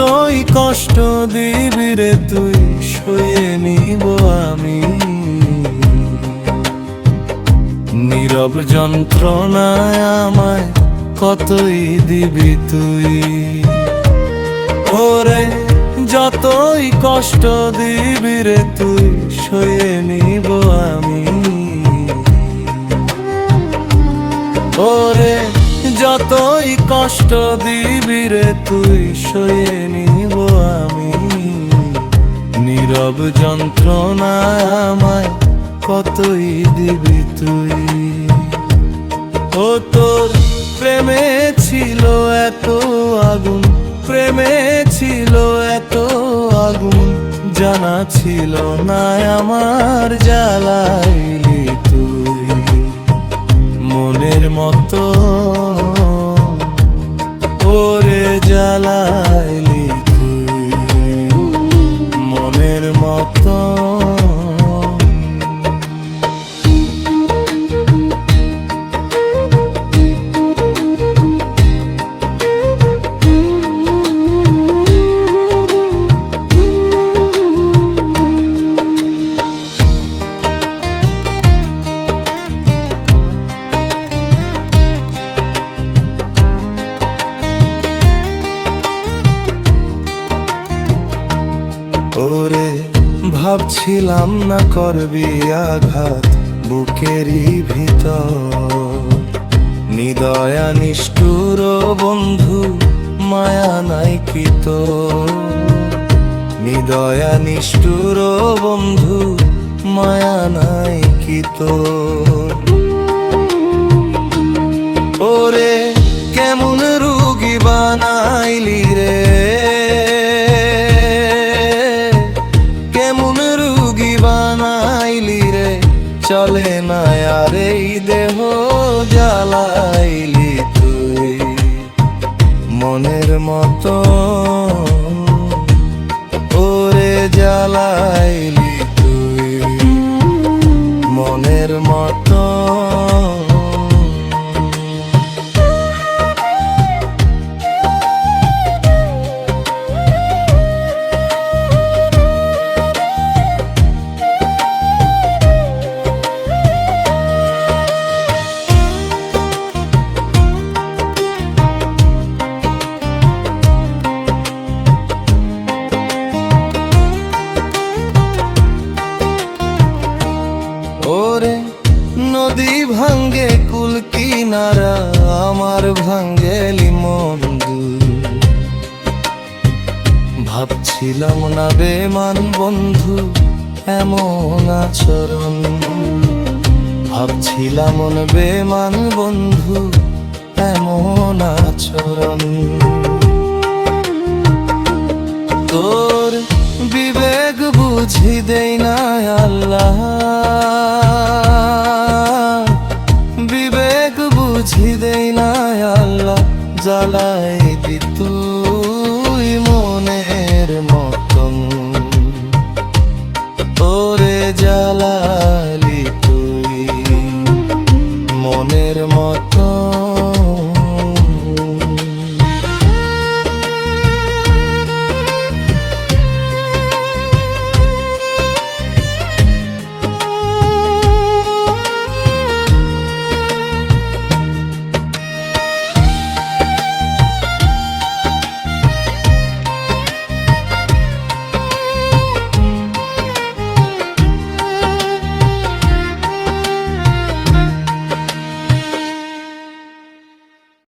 যতই কষ্ট দিবি রে তুই সয়ে নিব আমি, নীরব যন্ত্রণায় আমায় কতই দিবি তুই। ওরে যতই কষ্ট দিবি রে তুই সয়ে নিব আমি, ওরে যতই কষ্ট দিবি রে তুই সয়ে নিব আমি, নীরব যন্ত্রণায় আমায় কতই দিবি তুই। ও তোর প্রেমে ছিল এত আগুন, প্রেমে ছিল এত আগুন, জানা ছিল না আমার জ্বালাইলি তুই মনের মতো, ওরে জ্বালাইলি তুই মনের মতো। ওরে ভাবছিলাম না করবি আঘাত বুকেরই ভিতর, নিদয়া নিষ্ঠুর বন্ধু মায়া নাই কি তোর, নিদয়া নিষ্ঠুর বন্ধু মায়া নাই কি তোর। ওরে কেমন রোগী বানাইলি রে, চলে না আর এই দেহ জ্বালাইলি তুই মনের মতো, ওরে জ্বালাইলি তুই মনের মতো। ওরে নদী ভাঙ্গে কুল কিনারা আমার ভাঙ্গেলি মন, ভাবছিলাম না বেমান বন্ধু এমন আচরণ, ভাবছিলাম না বেমান বন্ধু এমন আচরণ। তোর বিবেক বুঝি দেই না আল্লাহ, বিবেক বুঝি দেই না আল্লাহ, জ্বালাই দি তুই মনের মতো।